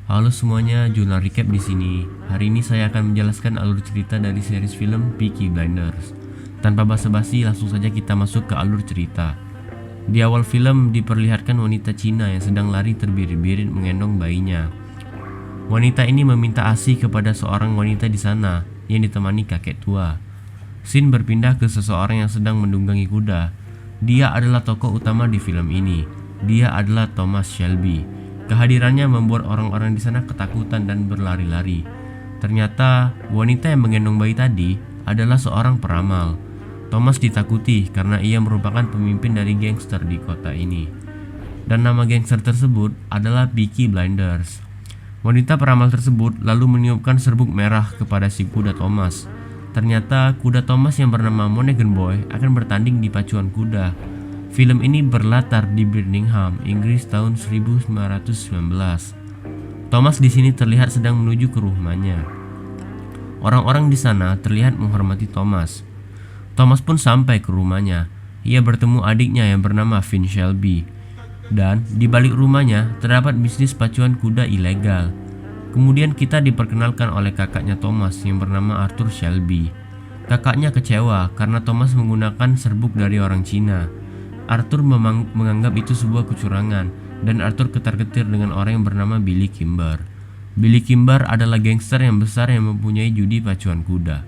Halo semuanya, jurnal recap di sini. Hari ini saya akan menjelaskan alur cerita dari series film Peaky Blinders. Tanpa basa-basi, langsung saja kita masuk ke alur cerita. Di awal film diperlihatkan wanita Cina yang sedang lari terbirit-birit menggendong bayinya. Wanita ini meminta ASI kepada seorang wanita di sana yang ditemani kakek tua. Scene berpindah ke seseorang yang sedang mendunggangi kuda. Dia adalah tokoh utama di film ini. Dia adalah Thomas Shelby. Kehadirannya membuat orang-orang di sana ketakutan dan berlari-lari. Ternyata wanita yang menggendong bayi tadi adalah seorang peramal. Thomas ditakuti karena ia merupakan pemimpin dari gangster di kota ini. Dan nama gangster tersebut adalah Peaky Blinders. Wanita peramal tersebut lalu meniupkan serbuk merah kepada si kuda Thomas. Ternyata kuda Thomas yang bernama Monaghan Boy akan bertanding di pacuan kuda. Film ini berlatar di Birmingham, Inggris tahun 1919. Thomas di sini terlihat sedang menuju ke rumahnya. Orang-orang di sana terlihat menghormati Thomas. Thomas pun sampai ke rumahnya. Ia bertemu adiknya yang bernama Vin Shelby. Dan di balik rumahnya terdapat bisnis pacuan kuda ilegal. Kemudian kita diperkenalkan oleh kakaknya Thomas yang bernama Arthur Shelby. Kakaknya kecewa karena Thomas menggunakan serbuk dari orang Cina. Arthur menganggap itu sebuah kecurangan dan Arthur ketar-ketir dengan orang yang bernama Billy Kimber. Billy Kimber adalah gangster yang besar yang mempunyai judi pacuan kuda.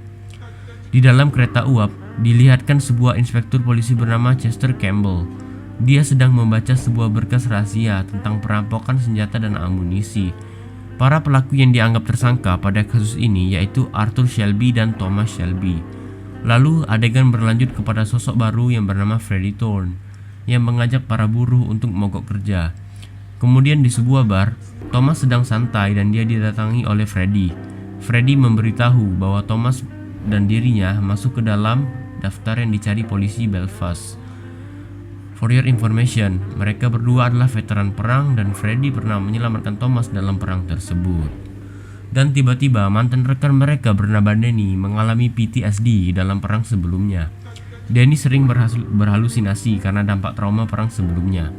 Di dalam kereta uap dilihatkan sebuah inspektur polisi bernama Chester Campbell. Dia sedang membaca sebuah berkas rahasia tentang perampokan senjata dan amunisi. Para pelaku yang dianggap tersangka pada kasus ini yaitu Arthur Shelby dan Thomas Shelby. Lalu adegan berlanjut kepada sosok baru yang bernama Freddie Thorne yang mengajak para buruh untuk mogok kerja. Kemudian di sebuah bar, Thomas sedang santai dan dia didatangi oleh Freddie. Freddie memberitahu bahwa Thomas dan dirinya masuk ke dalam daftar yang dicari polisi Belfast. For your information, mereka berdua adalah veteran perang dan Freddie pernah menyelamatkan Thomas dalam perang tersebut. Dan tiba-tiba mantan rekan mereka bernama Danny mengalami PTSD dalam perang sebelumnya. Danny sering berhalusinasi karena dampak trauma perang sebelumnya.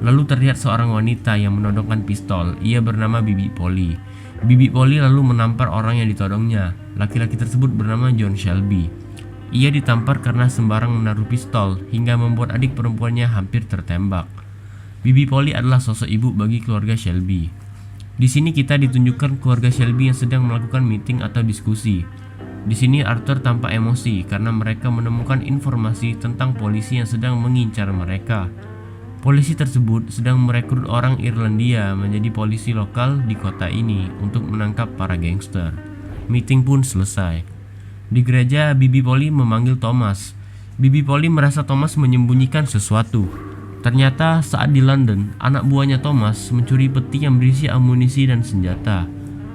Lalu terlihat seorang wanita yang menodongkan pistol. Ia bernama Bibi Polly. Bibi Polly lalu menampar orang yang ditodongnya. Laki-laki tersebut bernama John Shelby. Ia ditampar karena sembarang menaruh pistol hingga membuat adik perempuannya hampir tertembak. Bibi Polly adalah sosok ibu bagi keluarga Shelby. Di sini kita ditunjukkan keluarga Shelby yang sedang melakukan meeting atau diskusi. Di sini Arthur tampak emosi karena mereka menemukan informasi tentang polisi yang sedang mengincar mereka. Polisi tersebut sedang merekrut orang Irlandia menjadi polisi lokal di kota ini untuk menangkap para gangster. Meeting pun selesai. Di gereja, Bibi Polly memanggil Thomas. Bibi Polly merasa Thomas menyembunyikan sesuatu. Ternyata saat di London, anak buahnya Thomas mencuri peti yang berisi amunisi dan senjata.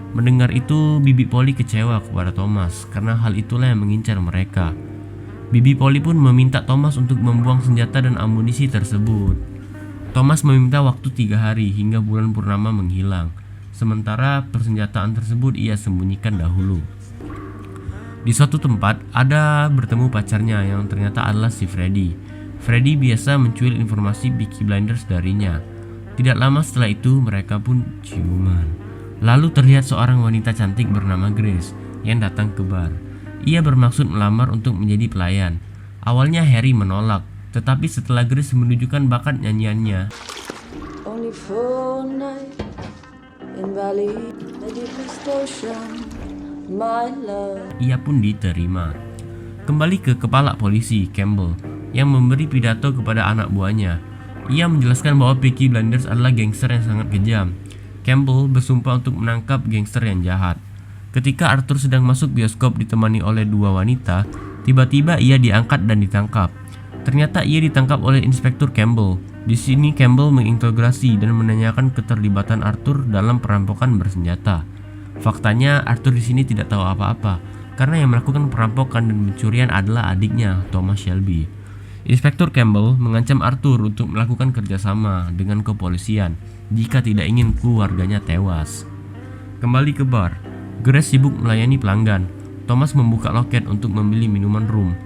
Mendengar itu, Bibi Polly kecewa kepada Thomas karena hal itulah yang mengincar mereka. Bibi Polly pun meminta Thomas untuk membuang senjata dan amunisi tersebut. Thomas meminta waktu 3 hari hingga bulan purnama menghilang. Sementara persenjataan tersebut ia sembunyikan dahulu. Di suatu tempat ada bertemu pacarnya yang ternyata adalah si Freddie. Freddie biasa mencuil informasi Peaky Blinders darinya. Tidak lama setelah itu mereka pun ciuman. Lalu terlihat seorang wanita cantik bernama Grace yang datang ke bar. Ia bermaksud melamar untuk menjadi pelayan. Awalnya Harry menolak, tetapi setelah Grace menunjukkan bakat nyanyiannya, ia pun diterima. Kembali ke kepala polisi Campbell yang memberi pidato kepada anak buahnya. Ia menjelaskan bahwa Peaky Blinders adalah gangster yang sangat kejam. Campbell bersumpah untuk menangkap gangster yang jahat. Ketika Arthur sedang masuk bioskop ditemani oleh 2 wanita, tiba-tiba ia diangkat dan ditangkap. Ternyata ia ditangkap oleh Inspektur Campbell. Di sini Campbell menginterogasi dan menanyakan keterlibatan Arthur dalam perampokan bersenjata. Faktanya Arthur di sini tidak tahu apa-apa karena yang melakukan perampokan dan pencurian adalah adiknya, Thomas Shelby. Inspektur Campbell mengancam Arthur untuk melakukan kerjasama dengan kepolisian jika tidak ingin keluarganya tewas. Kembali ke bar, Grace sibuk melayani pelanggan. Thomas membuka loket untuk membeli minuman rum.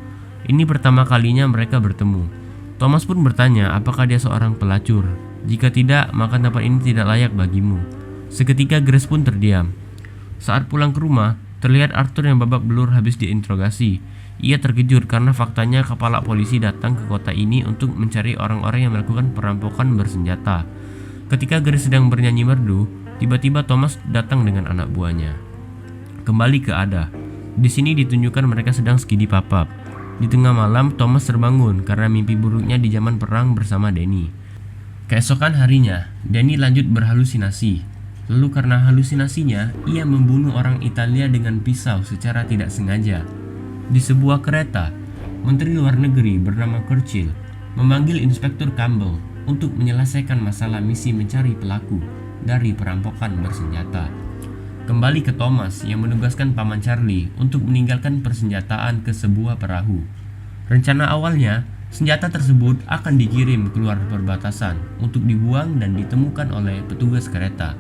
Ini pertama kalinya mereka bertemu. Thomas pun bertanya apakah dia seorang pelacur. Jika tidak, maka tempat ini tidak layak bagimu. Seketika Grace pun terdiam. Saat pulang ke rumah, terlihat Arthur yang babak belur habis diinterogasi. Ia terkejut karena faktanya kepala polisi datang ke kota ini untuk mencari orang-orang yang melakukan perampokan bersenjata. Ketika Grace sedang bernyanyi merdu, tiba-tiba Thomas datang dengan anak buahnya. Kembali ke Ada. Di sini ditunjukkan mereka sedang skidi pap-up. Di tengah malam, Thomas terbangun karena mimpi buruknya di zaman perang bersama Danny. Keesokan harinya, Danny lanjut berhalusinasi. Lalu karena halusinasinya, ia membunuh orang Italia dengan pisau secara tidak sengaja. Di sebuah kereta, Menteri Luar Negeri bernama Churchill memanggil Inspektur Campbell untuk menyelesaikan masalah misi mencari pelaku dari perampokan bersenjata. Kembali ke Thomas yang menugaskan Paman Charlie untuk meninggalkan persenjataan ke sebuah perahu. Rencana awalnya, senjata tersebut akan dikirim keluar perbatasan untuk dibuang dan ditemukan oleh petugas kereta.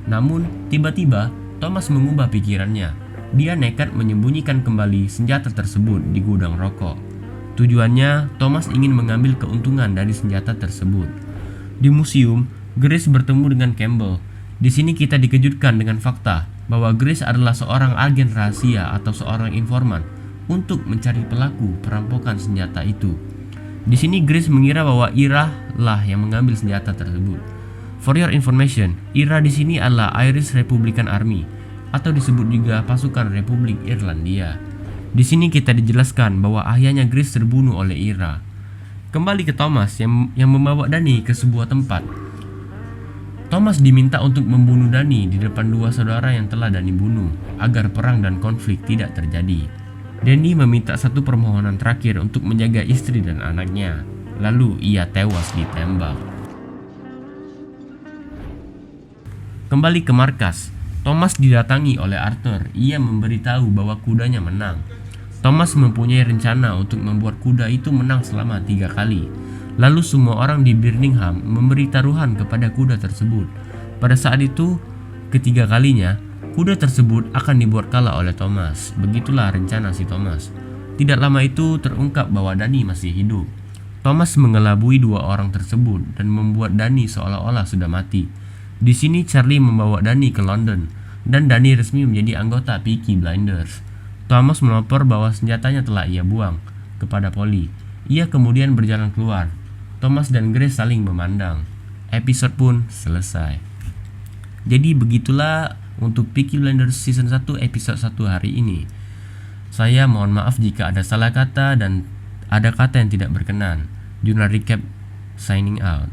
Namun, tiba-tiba Thomas mengubah pikirannya. Dia nekat menyembunyikan kembali senjata tersebut di gudang rokok. Tujuannya, Thomas ingin mengambil keuntungan dari senjata tersebut. Di museum, Grace bertemu dengan Campbell. Di sini kita dikejutkan dengan fakta bahwa Grace adalah seorang agen rahasia atau seorang informan untuk mencari pelaku perampokan senjata itu. Di sini Grace mengira bahwa Ira lah yang mengambil senjata tersebut. For your information, Ira di sini adalah Irish Republican Army atau disebut juga pasukan Republik Irlandia. Di sini kita dijelaskan bahwa ayahnya Grace terbunuh oleh Ira. Kembali ke Thomas yang membawa Danny ke sebuah tempat. Thomas diminta untuk membunuh Danny di depan dua saudara yang telah Danny bunuh agar perang dan konflik tidak terjadi. Danny meminta satu permohonan terakhir untuk menjaga istri dan anaknya. Lalu ia tewas ditembak. Kembali ke markas, Thomas didatangi oleh Arthur. Ia memberitahu bahwa kudanya menang. Thomas mempunyai rencana untuk membuat kuda itu menang selama 3 kali. Lalu semua orang di Birmingham memberi taruhan kepada kuda tersebut. Pada saat itu, ketiga kalinya, kuda tersebut akan dibuat kalah oleh Thomas. Begitulah rencana si Thomas. Tidak lama itu terungkap bahwa Danny masih hidup. Thomas mengelabui dua orang tersebut dan membuat Danny seolah-olah sudah mati. Di sini Charlie membawa Danny ke London dan Danny resmi menjadi anggota Peaky Blinders. Thomas melapor bahwa senjatanya telah ia buang kepada Polly. Ia kemudian berjalan keluar. Thomas dan Grace saling memandang. Episode pun selesai. Jadi begitulah untuk Peaky Blinders season 1 episode 1 hari ini. Saya mohon maaf jika ada salah kata dan ada kata yang tidak berkenan. Jurnal Recap signing out.